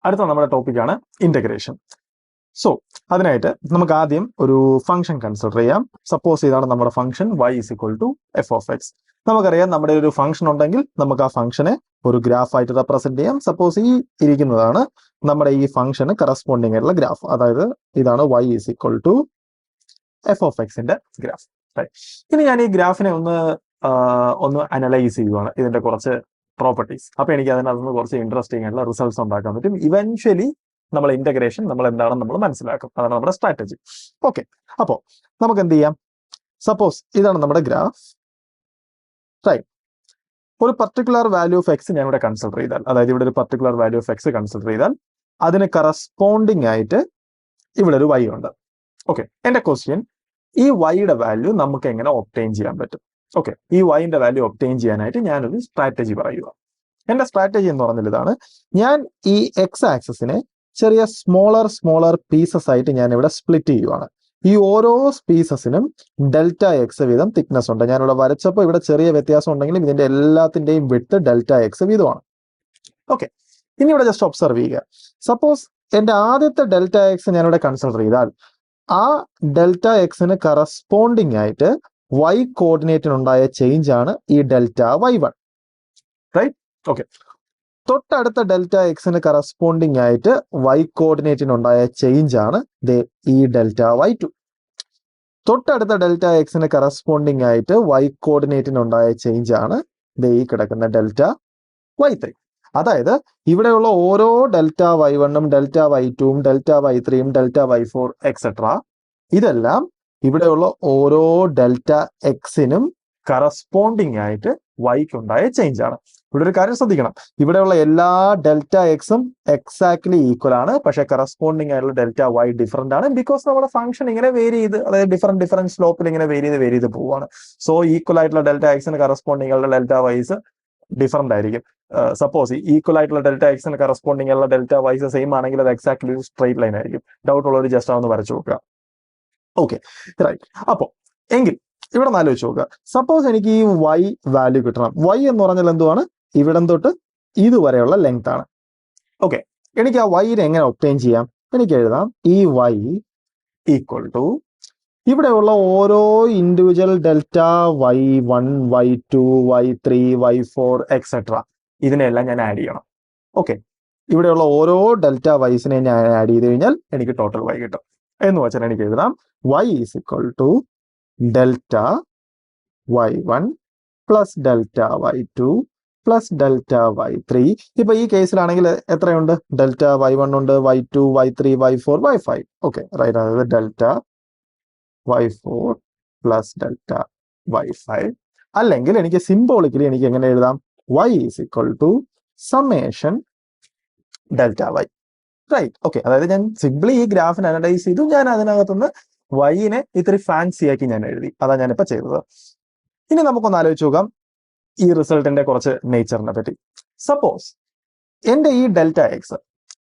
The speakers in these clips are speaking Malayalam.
അടുത്ത നമ്മുടെ ടോപ്പിക്കാണ് ഇന്റഗ്രേഷൻ. സോ അതിനായിട്ട് നമുക്ക് ആദ്യം ഒരു ഫംഗ്ഷൻ കൺസിഡർ ചെയ്യാം. സപ്പോസ് ഇതാണ് നമ്മുടെ function y is equal to f(x). നമുക്കറിയാം നമ്മുടെ ഒരു ഫംഗ്ഷൻ ഉണ്ടെങ്കിൽ നമുക്ക് ആ ഫംഗ്ഷനെ ഒരു ഗ്രാഫായിട്ട് റെപ്രസെന്റ് ചെയ്യാം. സപ്പോസ് ഈ ഇരിക്കുന്നതാണ് നമ്മുടെ ഈ ഫംഗ്ഷന് കറസ്പോണ്ടിങ് ആയിട്ടുള്ള ഗ്രാഫ്. അതായത് ഇതാണ് y is equal to f(x)ന്റെ ഗ്രാഫ്. ഇനി ഞാൻ ഈ ഗ്രാഫിനെ ഒന്ന് അനലൈസ് ചെയ്യുവാണ്, ഇതിന്റെ കുറച്ച് പ്രോപ്പർട്ടീസ്. അപ്പൊ എനിക്ക് അതിനകത്ത് കുറച്ച് ഇൻട്രസ്റ്റിംഗ് ആയിട്ടുള്ള റിസൾട്ട്സ് ഉണ്ടാക്കാൻ പറ്റും. ഇവൻച്വലി നമ്മൾ ഇന്റഗ്രേഷൻ നമ്മൾ എന്താണെന്ന് നമ്മൾ മനസ്സിലാക്കും. അതാണ് നമ്മുടെ സ്ട്രാറ്റജി. ഓക്കെ, അപ്പോ നമുക്ക് എന്ത് ചെയ്യാം? സപ്പോസ് ഇതാണ് നമ്മുടെ ഗ്രാഫ്. റൈറ്റ്, ഒരു പർട്ടിക്കുലർ വാല്യൂ ഓഫ് എക്സ് ഞാൻ ഇവിടെ കൺസിഡർ ചെയ്താൽ, അതായത് ഇവിടെ ഒരു particular value of X consider ചെയ്താൽ അതിന് കറസ്പോണ്ടിങ് ആയിട്ട് ഇവിടെ ഒരു y ഉണ്ട്. ഓക്കെ, എന്റെ ക്വസ്റ്റ്യൻ, ഈ വൈയുടെ വാല്യൂ നമുക്ക് എങ്ങനെ ഒബ്റ്റെയിൻ ചെയ്യാൻ പറ്റും? ഓക്കെ, ഈ വൈന്റെ വാല്യൂ ഒബ്റ്റെയിൻ ചെയ്യാനായിട്ട് ഞാനൊരു സ്ട്രാറ്റജി പറയുക. എന്റെ സ്ട്രാറ്റജി എന്ന് പറഞ്ഞാൽ ഇതാണ്. ഞാൻ ഈ എക്സ് ആക്സിസിനെ ചെറിയ സ്മോളർ പീസസ് ആയിട്ട് ഞാൻ ഇവിടെ സ്പ്ലിറ്റ് ചെയ്യുവാണ്. ഈ ഓരോ പീസസിനും ഡെൽറ്റ എക്സ് വീതം തിക്നെസ് ഉണ്ട്. ഞാനിവിടെ വരച്ചപ്പോൾ ഇവിടെ ചെറിയ വ്യത്യാസം ഉണ്ടെങ്കിലും ഇതിന്റെ എല്ലാത്തിന്റെയും വിഡ്ത്ത് ഡെൽറ്റ എക്സ് വീതമാണ്. ഓക്കെ, ഇനി ഇവിടെ ജസ്റ്റ് ഒബ്സർവ് ചെയ്യുക. സപ്പോസ് എന്റെ ആദ്യത്തെ ഡെൽറ്റ എക്സ് ഞാനിവിടെ കൺസിഡർ ചെയ്താൽ ആ ഡെൽറ്റ എക്സിന് കറസ്പോണ്ടിങ് ആയിട്ട് y കോർഡിനേറ്റിനുണ്ടായ ചേഞ്ച് ആണ് ഈ ഡെൽറ്റ y1. റൈറ്റ്? ഓക്കെ, തൊട്ടടുത്ത ഡെൽറ്റ എക്സിന് കറസ്പോണ്ടിങ് ആയിട്ട് y കോർഡിനേറ്റിനുണ്ടായ ചേഞ്ച് ആണ് ഈ ഡെൽറ്റ y2. തൊട്ടടുത്ത ഡെൽറ്റ എക്സിന് കറസ്പോണ്ടിങ് ആയിട്ട് y കോർഡിനേറ്റിനുണ്ടായ ചേഞ്ച് ആണ് ഈ കിടക്കുന്ന ഡെൽറ്റ y3. അതായത് ഇവിടെയുള്ള ഓരോ ഡെൽറ്റ y1ഉം ഡെൽറ്റ y2ഉം ഡെൽറ്റ y3ഉം ഡെൽറ്റ y4 എക്സെട്ര ഇതെല്ലാം ഇവിടെയുള്ള ഓരോ ഡെൽറ്റ എക്സിനും കറസ്പോണ്ടിങ് ആയിട്ട് വൈക്ക് ഉണ്ടായ ചേഞ്ച് ആണ്. ഇവിടെ ഒരു കാര്യം ശ്രദ്ധിക്കണം, ഇവിടെയുള്ള എല്ലാ ഡെൽറ്റ എക്സും എക്സാക്ട്ലി ഈക്വൽ ആണ്, പക്ഷെ കറസ്പോണ്ടിങ് ആയിട്ടുള്ള ഡെൽറ്റ വൈ ഡിഫറെന്റ് ആണ്. ബിക്കോസ് നമ്മുടെ ഫംഗ്ഷൻ ഇങ്ങനെ വേരി ചെയ്ത്, അതായത് ഡിഫറെന്റ് സ്ലോപ്പിൽ ഇങ്ങനെ വേരി ചെയ്ത് പോവാണ്. സോ ഈക്വൽ ആയിട്ടുള്ള ഡെൽറ്റ എക്സിന് കറസ്പോണ്ടിങ് ആയിട്ടുള്ള ഡെൽറ്റ വൈസ് ഡിഫറെന്റ് ആയിരിക്കും. സപ്പോസ് ഈക്വൽ ആയിട്ടുള്ള ഡെൽറ്റ എക്സിന് കറസ്പോണ്ടിങ് ആയിട്ടുള്ള ഡെൽറ്റ വൈസ് സെയിം ആണെങ്കിൽ അത് എക്സാക്ട്ലി ഒരു സ്ട്രൈറ്റ് ലൈൻ ആയിരിക്കും. ഡൗട്ട് ഉള്ളവർ ജസ്റ്റ് ഒന്ന് വരച്ചു നോക്കുക. Okay, right. അപ്പോ എങ്കിൽ ഇവിടെ ആലോചിച്ച് നോക്കുക. സപ്പോസ് എനിക്ക് ഈ y വാല്യൂ കിട്ടണം. y എന്ന് പറഞ്ഞാൽ എന്തുവാണ്? ഇവിടം തൊട്ട് ഇതുവരെയുള്ള ലെങ്ത് ആണ്. ഓക്കെ, എനിക്ക് ആ y-നെ എങ്ങനെ ഒബ്റ്റെയിൻ ചെയ്യാം? എനിക്ക് എഴുതാം ഈ y ഈക്വൽ ടു ഇവിടെയുള്ള ഓരോ individual delta y1 y2 y3 y4 etcetera ഇതിനെല്ലാം ഞാൻ ആഡ് ചെയ്യണം. ഓക്കെ, ഇവിടെയുള്ള ഓരോ ഡെൽറ്റ വൈസിനെ ഞാൻ ആഡ് ചെയ്ത് കഴിഞ്ഞാൽ എനിക്ക് ടോട്ടൽ y കിട്ടും. എന്ന് വെച്ചാൽ എനിക്ക് എഴുതാം y is equal to delta y1 plus delta y2 plus delta y3. ഇപ്പൊ ഈ കേസിലാണെങ്കിൽ എത്രയുണ്ട്? ഡെൽറ്റ y1 ഉണ്ട്, y2 y3 y4 y5. Okay, right. അതായത് delta y4 plus delta y5. അല്ലെങ്കിൽ എനിക്ക് സിംബോളിക്കലി എനിക്ക് എങ്ങനെ എഴുതാം? y is equal to summation delta y. Right? Okay, അതായത് ഞാൻ സിംപ്ലി ഈ ഗ്രാഫിനെ അനലൈസ് ചെയ്തു. ഞാൻ അതിനകത്തുനിന്ന് വൈനെ ഇത്തിരി ഫാൻസി ആക്കി ഞാൻ എഴുതി. അതാണ് ഞാനിപ്പോ ചെയ്തത്. ഇനി നമുക്കൊന്ന് ആലോചിച്ച് നോക്കാം ഈ റിസൾട്ടിന്റെ കുറച്ച് നേച്ചറിനെ പറ്റി. സപ്പോസ് എന്റെ ഈ ഡെൽറ്റ എക്സ്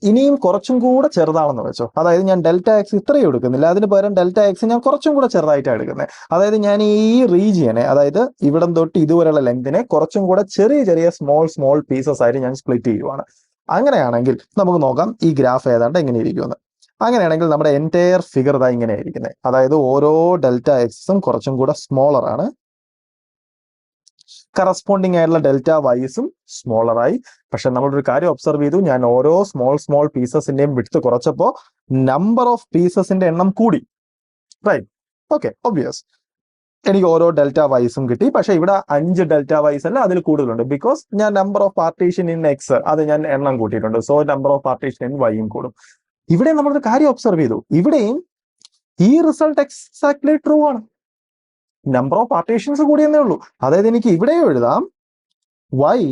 ഇനിയും കുറച്ചും കൂടെ ചെറുതാണെന്ന് വെച്ചോ. അതായത് ഞാൻ ഡെൽറ്റ എക്സ് ഇത്രയും എടുക്കുന്നില്ല, അതിന് പകരം ഡെൽറ്റ എക്സ് ഞാൻ കുറച്ചും കൂടെ ചെറുതായിട്ടാണ് എടുക്കുന്നത്. അതായത് ഞാൻ ഈ റീജിയനെ, അതായത് ഇവിടം തൊട്ട് ഇതുവരെയുള്ള ലെങ്തിനെ കുറച്ചും കൂടെ ചെറിയ സ്മോൾ പീസസ് ആയിട്ട് ഞാൻ സ്പ്ലിറ്റ് ചെയ്യുവാണ്. അങ്ങനെയാണെങ്കിൽ നമുക്ക് നോക്കാം ഈ ഗ്രാഫ് ഏതാണ്ട് എങ്ങനെ ഇരിക്കുമെന്ന്. അങ്ങനെയാണെങ്കിൽ നമ്മുടെ എൻറ്റയർ ഫിഗർ ഇതാ ഇങ്ങനെ ആയിരിക്കുന്നത്. അതായത് ഓരോ ഡെൽറ്റ എക്സും കുറച്ചും കൂടെ സ്മോളർ ആണ്, കറസ്പോണ്ടിങ് ആയിട്ടുള്ള ഡെൽറ്റ വൈസും സ്മോളറായി. പക്ഷെ നമ്മളൊരു കാര്യം ഒബ്സർവ് ചെയ്തു, ഞാൻ ഓരോ സ്മോൾ പീസസിന്റെയും വിഡ്ത്ത് കുറച്ചപ്പോൾ നമ്പർ ഓഫ് പീസസിന്റെ എണ്ണം കൂടി. റൈറ്റ്? Okay, obvious. എനിക്ക് ഓരോ ഡെൽറ്റ വൈസും കിട്ടി. പക്ഷെ ഇവിടെ 5 ഡെൽറ്റ വൈസ് അല്ല, അതിൽ കൂടുതലുണ്ട്. ബിക്കോസ് ഞാൻ number of partition in x അത് ഞാൻ എണ്ണം കൂട്ടിയിട്ടുണ്ട്. So number of partition in വൈയും കൂടും. ഇവിടെ നമ്മളൊരു കാര്യം ഒബ്സർവ് ചെയ്തു, ഇവിടെയും ഈ റിസൾട്ട് എക്സാക്ട്ലി ട്രൂ ആണ്. നമ്പർ ഓഫ് പാർട്ടീഷൻസ് കൂടിയെന്നേ ഉള്ളൂ. അതായത് എനിക്ക് ഇവിടെയും എഴുതാം y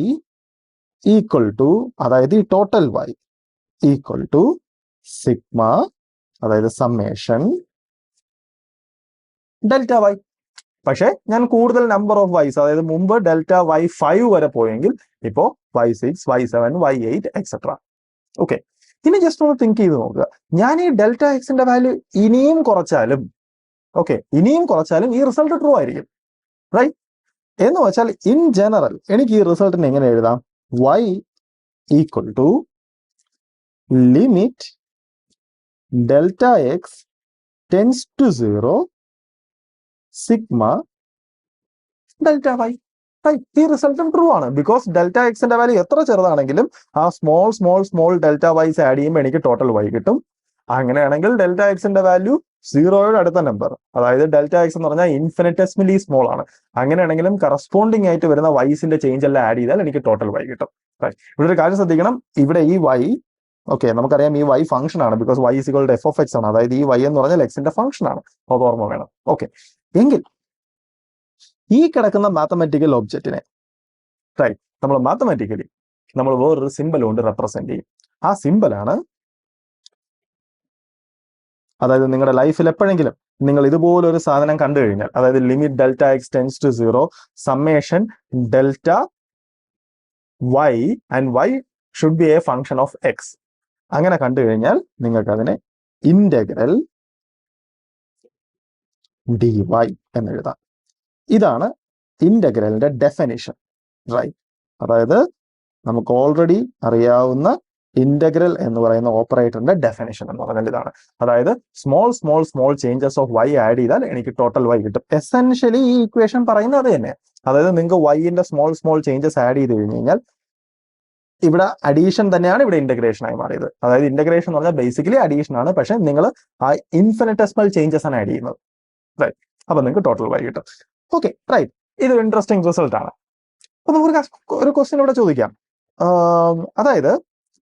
ഈക്വൽ ടു, അതായത് ഈ total y equal to sigma, അതായത് സമ്മേഷൻ ഡെൽറ്റ y. പക്ഷെ ഞാൻ കൂടുതൽ നമ്പർ ഓഫ് വൈസ്, അതായത് മുമ്പ് ഡെൽറ്റ y5 വരെ പോയെങ്കിൽ ഇപ്പോ y6 y7 y8 etcetera. Okay, ഇനി ജസ്റ്റ് ഒന്ന് തിങ്ക് ചെയ്ത് നോക്കുക. ഞാൻ ഈ ഡെൽറ്റ എക്സിന്റെ വാല്യൂ ഇനിയും കുറച്ചാലും ഈ റിസൾട്ട് ട്രൂ ആയിരിക്കും. റൈറ്റ്? എന്ന് വെച്ചാൽ ഇൻ ജനറൽ എനിക്ക് ഈ റിസൾട്ടിനെ എങ്ങനെ എഴുതാം? y equal to limit delta x tends to 0 sigma delta y. ഈ റിസൾട്ടും ട്രൂ ആണ്. ബിക്കോസ് ഡെൽറ്റ എക്സിന്റെ വാല്യൂ എത്ര ചെറുതാണെങ്കിലും ആ സ്മോൾ ഡെൽറ്റ വൈസ് ആഡ് ചെയ്യുമ്പോൾ എനിക്ക് ടോട്ടൽ വൈ കിട്ടും. അങ്ങനെയാണെങ്കിൽ ഡെൽറ്റ എക്സിന്റെ വാല്യൂ 0യുടെ അടുത്ത നമ്പർ, അതായത് ഡെൽറ്റ എക്സ് എന്ന് പറഞ്ഞാൽ ഇൻഫിനിറ്റസ്മലി സ്മോൾ ആണ്. അങ്ങനെയാണെങ്കിലും കറസ്പോണ്ടിങ് ആയിട്ട് വരുന്ന വൈസിന്റെ ചേഞ്ച് എല്ലാം ആഡ് ചെയ്താൽ എനിക്ക് ടോട്ടൽ വൈ കിട്ടും. ഇവിടെ ഒരു കാര്യം ശ്രദ്ധിക്കണം, ഇവിടെ ഈ വൈ, ഓക്കെ, നമുക്കറിയാം ഈ വൈ ഫംഗ്ഷൻ ആണ്. Because y is equal to f of x ആണ്. അതായത് ഈ വൈ എന്ന് പറഞ്ഞാൽ എക്സിന്റെ ഫംഗ്ഷൻ ആണ്. അത് ഓർമ്മ വേണം. ഓക്കെ, എങ്കിൽ ഈ കിടക്കുന്ന മാത്തമാറ്റിക്കൽ ഒബ്ജക്റ്റിനെ നമ്മൾ മാത്തമാറ്റിക്കലി നമ്മൾ വേറൊരു സിമ്പിൾ കൊണ്ട് റെപ്രസെന്റ് ചെയ്യും. ആ സിമ്പിളാണ്, അതായത് നിങ്ങളുടെ ലൈഫിൽ എപ്പോഴെങ്കിലും നിങ്ങൾ ഇതുപോലൊരു സാധനം കണ്ടു കഴിഞ്ഞാൽ, അതായത് limit delta x tends to 0 summation delta y and y should be a function of x, അങ്ങനെ കണ്ടു കഴിഞ്ഞാൽ നിങ്ങൾക്ക് അതിനെ ഇന്റഗ്രൽ ഡി വൈ എന്നെഴുതാം. ഇതാണ് ഇന്റഗ്രലിന്റെ ഡെഫിനിഷൻ. റൈറ്റ്, അതായത് നമുക്ക് ഓൾറെഡി അറിയാവുന്ന ഇന്റഗ്രൽ എന്ന് പറയുന്ന ഓപ്പറേറ്ററിന്റെ ഡെഫിനിഷൻ എന്ന് പറഞ്ഞാൽ ഇതാണ്. അതായത് small changes of y add ചെയ്താൽ എനിക്ക് ടോട്ടൽ വൈ കിട്ടും. എസെൻഷ്യലി ഈ ഇക്വേഷൻ പറയുന്നത് അത് തന്നെ. അതായത് നിങ്ങൾക്ക് വൈന്റെ സ്മോൾ ചേഞ്ചസ് ആഡ് ചെയ്ത് കഴിഞ്ഞ് കഴിഞ്ഞാൽ ഇവിടെ അഡീഷൻ തന്നെയാണ് ഇവിടെ ഇന്റഗ്രേഷൻ ആയി മാറിയത്. അതായത് ഇന്റഗ്രേഷൻ എന്ന് പറഞ്ഞാൽ ബേസിക്കലി അഡീഷൻ ആണ്, പക്ഷെ നിങ്ങൾ ആ ഇൻഫിനിറ്റസ്മൽ ചേഞ്ചസ് ആണ് ആഡ് ചെയ്യുന്നത്. റൈറ്റ്, അപ്പൊ നിങ്ങൾക്ക് ടോട്ടൽ വൈ കിട്ടും. ഓക്കെ, റൈറ്റ്, ഇതൊരു ഇൻട്രസ്റ്റിംഗ് റിസൾട്ട് ആണ്. അപ്പൊ നമുക്ക് ഒരു ക്വസ്റ്റ്യൻ ഇവിടെ ചോദിക്കാം. അതായത്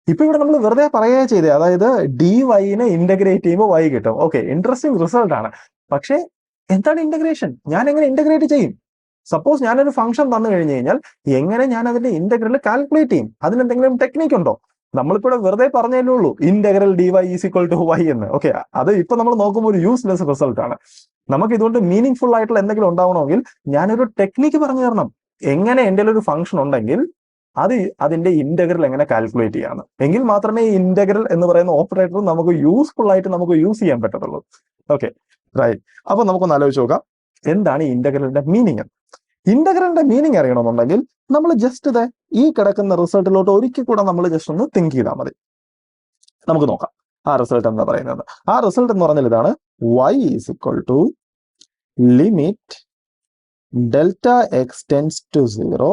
ഇപ്പൊ ഇവിടെ നമ്മൾ വെറുതെ പറയുക ചെയ്തേ, അതായത് ഡി വൈനെ ഇന്റഗ്രേറ്റ് ചെയ്യുമ്പോൾ വൈ കിട്ടും. ഓക്കെ, ഇൻട്രസ്റ്റിംഗ് റിസൾട്ട് ആണ്. പക്ഷേ എന്താണ് ഇന്റഗ്രേഷൻ? ഞാൻ എങ്ങനെ ഇന്റഗ്രേറ്റ് ചെയ്യും? സപ്പോസ് ഞാനൊരു ഫംഗ്ഷൻ തന്നു കഴിഞ്ഞു കഴിഞ്ഞാൽ എങ്ങനെ ഞാൻ അതിന്റെ ഇന്റഗ്രൽ കാൽക്കുലേറ്റ് ചെയ്യും? അതിനെന്തെങ്കിലും ടെക്നിക്ക് ഉണ്ടോ? നമ്മളിപ്പോൾ വെറുതെ പറഞ്ഞേ ഉള്ളൂ integral d y is equal to y എന്ന്. ഓക്കെ, അത് ഇപ്പൊ നമ്മൾ നോക്കുമ്പോൾ ഒരു യൂസ്ലെസ് റിസൾട്ട് ആണ്. നമുക്ക് ഇതുകൊണ്ട് മീനിങ് ഫുൾ ആയിട്ടുള്ള എന്തെങ്കിലും ഉണ്ടാവണമെങ്കിൽ ഞാനൊരു ടെക്നിക്ക് പറഞ്ഞു തരണം. എങ്ങനെ എൻ്റെ ഒരു ഫംഗ്ഷൻ ഉണ്ടെങ്കിൽ അതിന്റെ ഇന്റഗ്രൽ എങ്ങനെ കാൽക്കുലേറ്റ് ചെയ്യാന്ന്, എങ്കിൽ മാത്രമേ ഈ ഇന്റഗ്രൽ എന്ന് പറയുന്ന ഓപ്പറേറ്റർ നമുക്ക് യൂസ്ഫുൾ ആയിട്ട് നമുക്ക് യൂസ് ചെയ്യാൻ പറ്റത്തുള്ളൂ. Okay, right. അപ്പൊ നമുക്കൊന്ന് ആലോചിച്ച് നോക്കാം എന്താണ് ഈ ഇന്റഗ്രലിന്റെ മീനിങ്. ഇന്റഗ്രലിന്റെ മീനിങ് അറിയണമെന്നുണ്ടെങ്കിൽ നമ്മൾ ജസ്റ്റ് ഈ കിടക്കുന്ന റിസൾട്ടിലോട്ട് ഒരിക്കൽ കൂടെ നമ്മൾ ജസ്റ്റ് ഒന്ന് തിങ്ക് ചെയ്താൽ മതി. നമുക്ക് നോക്കാം ആ റിസൾട്ട് എന്താ പറയുന്നത്. ആ റിസൾട്ട് എന്ന് പറഞ്ഞാൽ ഇതാണ്: y is equal to limit delta x tends to 0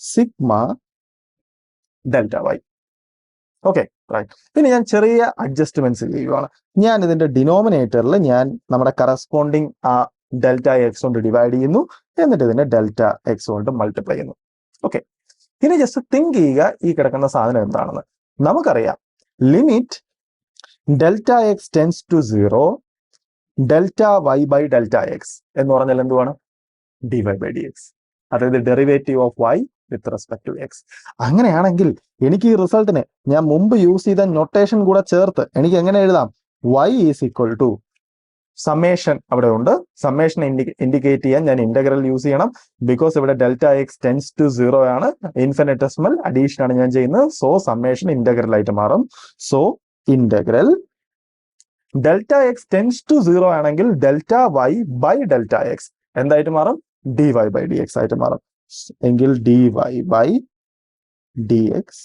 sigma delta y. Okay, right. പിന്നെ ഞാൻ ചെറിയ അഡ്ജസ്റ്റ്മെന്റ്സ് ചെയ്യുവാണ്. ഞാൻ ഇതിന്റെ ഡിനോമിനേറ്ററിൽ ഞാൻ നമ്മുടെ കറസ്പോണ്ടിങ് ആ ഡെൽറ്റ എക്സ് കൊണ്ട് ഡിവൈഡ് ചെയ്യുന്നു, എന്നിട്ട് ഇതിന്റെ ഡെൽറ്റ എക്സ് കൊണ്ട് മൾട്ടിപ്ലൈ ചെയ്യുന്നു. ഓക്കെ, ഇനി ജസ്റ്റ് തിങ്ക് ചെയ്യുക ഈ കിടക്കുന്ന സാധനം എന്താണെന്ന്. നമുക്കറിയാം limit delta x tends to 0 delta y by delta x എന്ന് പറഞ്ഞാൽ എന്തുവാണ്? D y by d x, അതായത് derivative of y with respect to x. അങ്ങനെയാണെങ്കിൽ എനിക്ക് ഈ റിസൾട്ടിനെ ഞാൻ മുമ്പ് യൂസ് ചെയ്ത നൊട്ടേഷൻ കൂടെ ചേർത്ത് എനിക്ക് എങ്ങനെ എഴുതാം? y is equal to summation അവിടെ ഉണ്ട്. സമ്മേഷൻ ഇൻഡിക്കേറ്റ് ചെയ്യാൻ ഞാൻ ഇന്റഗ്രൽ യൂസ് ചെയ്യണം. ബിക്കോസ് ഇവിടെ ഡെൽറ്റ എക്സ് ടെൻസ് ടു 0 ആണ്, ഇൻഫിനിറ്റസ്മൽ അഡീഷൻ ആണ് ഞാൻ ചെയ്യുന്നത്. സോ സമ്മേഷൻ ഇന്റഗ്രൽ ആയിട്ട് മാറും. So integral delta x tends to 0 ആണെങ്കിൽ delta y by delta x എന്തായിട്ട് മാറും? D y by d x ആയിട്ട് മാറും. എങ്കിൽ d y by d x.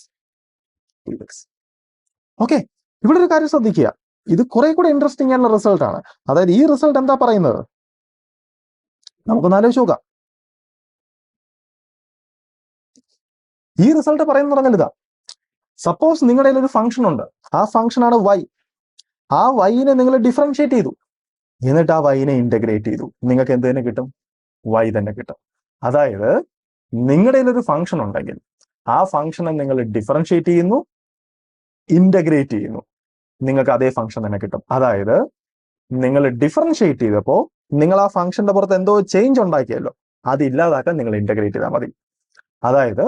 Okay, ഇവിടെ ഒരു കാര്യം ശ്രദ്ധിക്കുക, ഇത് കുറെ കൂടെ ഇൻട്രസ്റ്റിംഗ് ആയിട്ടുള്ള റിസൾട്ട് ആണ്. അതായത് ഈ റിസൾട്ട് എന്താ പറയുന്നത്? നമുക്കൊന്ന് ആലോചിച്ച് നോക്കാം. ഈ റിസൾട്ട് പറയുന്നത് പറഞ്ഞാൽ ഇതാ: സപ്പോസ് നിങ്ങളുടെ ഒരു ഫംഗ്ഷൻ ഉണ്ട്, ആ ഫംഗ്ഷൻ ആണ് വൈ. ആ വൈനെ നിങ്ങൾ ഡിഫറൻഷിയേറ്റ് ചെയ്തു, എന്നിട്ട് ആ വൈനെ ഇന്റഗ്രേറ്റ് ചെയ്തു. നിങ്ങൾക്ക് എന്ത് തന്നെ കിട്ടും? വൈ തന്നെ കിട്ടും. അതായത് നിങ്ങളുടെ ഒരു ഫംഗ്ഷൻ ഉണ്ടെങ്കിൽ ആ ഫംഗ്ഷനെ നിങ്ങൾ ഡിഫറൻഷിയേറ്റ് ചെയ്യുന്നു, ഇന്റഗ്രേറ്റ് ചെയ്യുന്നു, നിങ്ങൾക്ക് അതേ ഫംഗ്ഷൻ തന്നെ കിട്ടും. അതായത് നിങ്ങൾ ഡിഫറൻഷിയേറ്റ് ചെയ്തപ്പോൾ നിങ്ങൾ ആ ഫംഗ്ഷന്റെ പുറത്ത് എന്തോ ചേഞ്ച് ഉണ്ടാക്കിയല്ലോ, അത് ഇല്ലാതാക്കാൻ നിങ്ങൾ ഇന്റഗ്രേറ്റ് ചെയ്താൽ മതി. അതായത്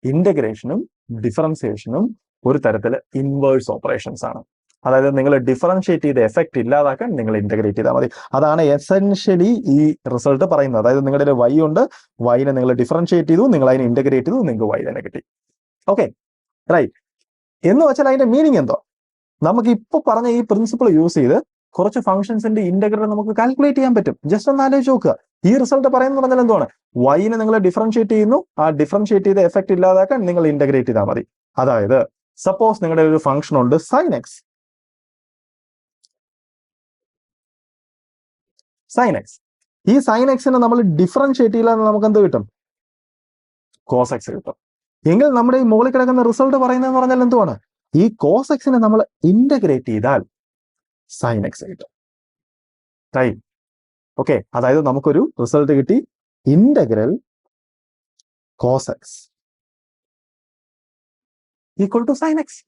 ഇന്റഗ്രേഷനും ഡിഫറൻസിയേഷനും ഒരു തരത്തില് ഇൻവേഴ്സ് ഓപ്പറേഷൻസ് ആണ്. അതായത് നിങ്ങൾ ഡിഫറൻഷിയേറ്റ് ചെയ്ത എഫക്ട് ഇല്ലാതാക്കാൻ നിങ്ങൾ ഇന്റഗ്രേറ്റ് ചെയ്താൽ മതി. അതാണ് എസെൻഷ്യലി ഈ റിസൾട്ട് പറയുന്നത്. അതായത് നിങ്ങളുടെ വൈ ഉണ്ട്, വൈനെ നിങ്ങൾ ഡിഫറൻഷിയേറ്റ് ചെയ്തു, നിങ്ങൾ അതിനെ ഇന്റഗ്രേറ്റ് ചെയ്തു, നിങ്ങൾക്ക് വൈ തന്നെ കിട്ടി. Okay, right. എന്ന് വെച്ചാൽ അതിന്റെ മീനിങ് എന്തോ? നമുക്ക് ഇപ്പൊ പറഞ്ഞ ഈ പ്രിൻസിപ്പിൾ യൂസ് ചെയ്ത് കുറച്ച് ഫംഗ്ഷൻസിന്റെ ഇന്റഗ്രൽ നമുക്ക് കാൽക്കുലേറ്റ് ചെയ്യാൻ പറ്റും. ജസ്റ്റ് ഒന്ന് ആലോചിച്ച് നോക്കുക. ഈ റിസൾട്ട് പറയുന്നത് പറഞ്ഞാൽ എന്താണ്? വൈനെ നിങ്ങൾ ഡിഫറൻഷിയേറ്റ് ചെയ്യുന്നു, ആ ഡിഫറൻഷിയേറ്റ് ചെയ്ത എഫക്ട് ഇല്ലാതാക്കാൻ നിങ്ങൾ ഇന്റഗ്രേറ്റ് ചെയ്താൽ മതി. അതായത് സപ്പോസ് നിങ്ങളുടെ ഒരു ഫംഗ്ഷൻ ഉണ്ട് സൈൻ എക്സ്. സൈൻ എക്സ്, ഈ സൈൻ എക്സിനെ നമ്മൾ ഡിഫറൻഷിയേറ്റ് ചെയ്താൽ നമുക്ക് എന്ത് കിട്ടും? കോസ് എക്സ് കിട്ടും. എങ്കിൽ നമ്മുടെ ഈ മുകളിൽ കിടക്കുന്ന റിസൾട്ട് പറയുന്നതെന്ന് പറഞ്ഞാൽ എന്തുവാണ്? ഈ കോസ് എക്സിനെ നമ്മൾ ഇന്റഗ്രേറ്റ് ചെയ്താൽ സൈൻ എക്സ് കിട്ടും. റൈറ്റ്? ഓക്കെ, അതായത് നമുക്കൊരു റിസൾട്ട് കിട്ടി, integral cos x equal to sine x.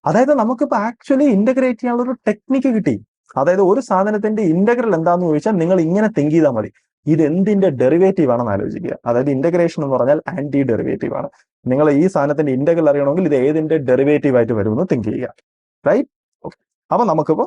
അതായത് നമുക്കിപ്പോ ആക്ച്വലി ഇന്റഗ്രേറ്റ് ചെയ്യാനുള്ള ഒരു ടെക്നിക്ക് കിട്ടി. അതായത് ഒരു സാധനത്തിന്റെ ഇന്റഗ്രൽ എന്താന്ന് ചോദിച്ചാൽ നിങ്ങൾ ഇങ്ങനെ തിങ്ക് ചെയ്താൽ മതി, ഇത് എന്തിന്റെ ഡെറിവേറ്റീവ് ആണെന്ന് ആലോചിക്കുക. അതായത് ഇന്റഗ്രേഷൻ എന്ന് പറഞ്ഞാൽ ആന്റി ഡെറിവേറ്റീവ് ആണ്. നിങ്ങൾ ഈ സാധനത്തിന്റെ ഇന്റഗ്രൽ അറിയണമെങ്കിൽ ഇത് ഏതിന്റെ ഡെറിവേറ്റീവ് ആയിട്ട് വരുമെന്ന് തിങ്ക് ചെയ്യുക. റൈറ്റ്? ഓക്കെ, അപ്പൊ നമുക്കിപ്പോ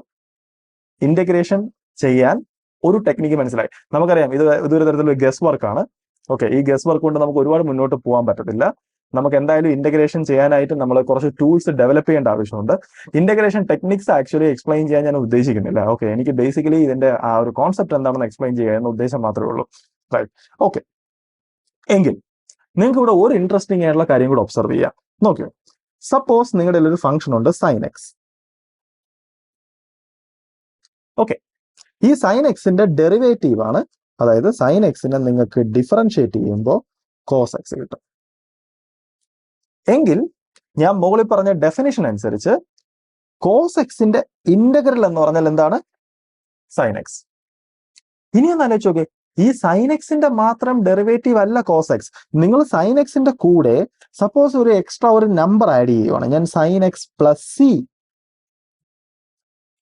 ഇന്റഗ്രേഷൻ ചെയ്യാൻ ഒരു ടെക്നിക്ക് മനസ്സിലായി. നമുക്കറിയാം ഇതൊരു തരത്തിലുള്ള ഗസ് വർക്കാണ്. ഓക്കെ, ഈ ഗസ് വർക്ക് കൊണ്ട് നമുക്ക് ഒരുപാട് മുന്നോട്ട് പോകാൻ പറ്റത്തില്ല. നമുക്ക് എന്തായാലും ഇന്റഗ്രേഷൻ ചെയ്യാനായിട്ട് നമ്മൾ കുറച്ച് ടൂൾസ് ഡെവലപ്പ് ചെയ്യേണ്ട ആവശ്യമുണ്ട്. ഇന്റഗ്രേഷൻ ടെക്നിക്സ് ആക്ച്വലി എക്സ്പ്ലെയിൻ ചെയ്യാൻ ഞാൻ ഉദ്ദേശിക്കുന്നില്ല. ഓക്കെ, എനിക്ക് ബേസിക്കലി ഇതിന്റെ ആ ഒരു കോൺസെപ്റ്റ് എന്താണെന്ന് എക്സ്പ്ലെയിൻ ചെയ്യുക എന്ന ഉദ്ദേശം മാത്രമേ ഉള്ളൂ. റൈറ്റ്? ഓക്കെ, എങ്കിൽ നിങ്ങൾക്ക് ഇവിടെ ഒരു ഇൻട്രസ്റ്റിംഗ് ആയിട്ടുള്ള കാര്യം കൂടെ ഒബ്സർവ് ചെയ്യാം. നോക്കിയോ, സപ്പോസ് നിങ്ങളുടെ ഒരു ഫംഗ്ഷൻ ഉണ്ട് സൈൻ എക്സ്. ഓക്കെ, ഈ സൈൻ എക്സിന്റെ ഡെറിവേറ്റീവ് ആണ്, അതായത് സൈൻ എക്സിനെ നിങ്ങൾക്ക് ഡിഫറൻഷിയേറ്റ് ചെയ്യുമ്പോൾ കോസ് എക്സ് കിട്ടും. എങ്കിൽ ഞാൻ മുകളിൽ പറഞ്ഞ ഡെഫിനിഷൻ അനുസരിച്ച് കോസ് എക്സിന്റെ ഇന്റഗ്രൽ എന്ന് പറഞ്ഞാൽ എന്താണ്? Sine x. ഇനി ഒന്ന് ആലോചിച്ച് നോക്കേ, ഈ സൈൻ എക്സിന്റെ മാത്രം ഡെറിവേറ്റീവ് അല്ല കോസ് എക്സ്. നിങ്ങൾ സൈൻ എക്സിന്റെ കൂടെ സപ്പോസ് ഒരു എക്സ്ട്രാ ഒരു നമ്പർ ആഡ് ചെയ്യുവാണ്, ഞാൻ സൈൻ എക്സ് പ്ലസ് സി,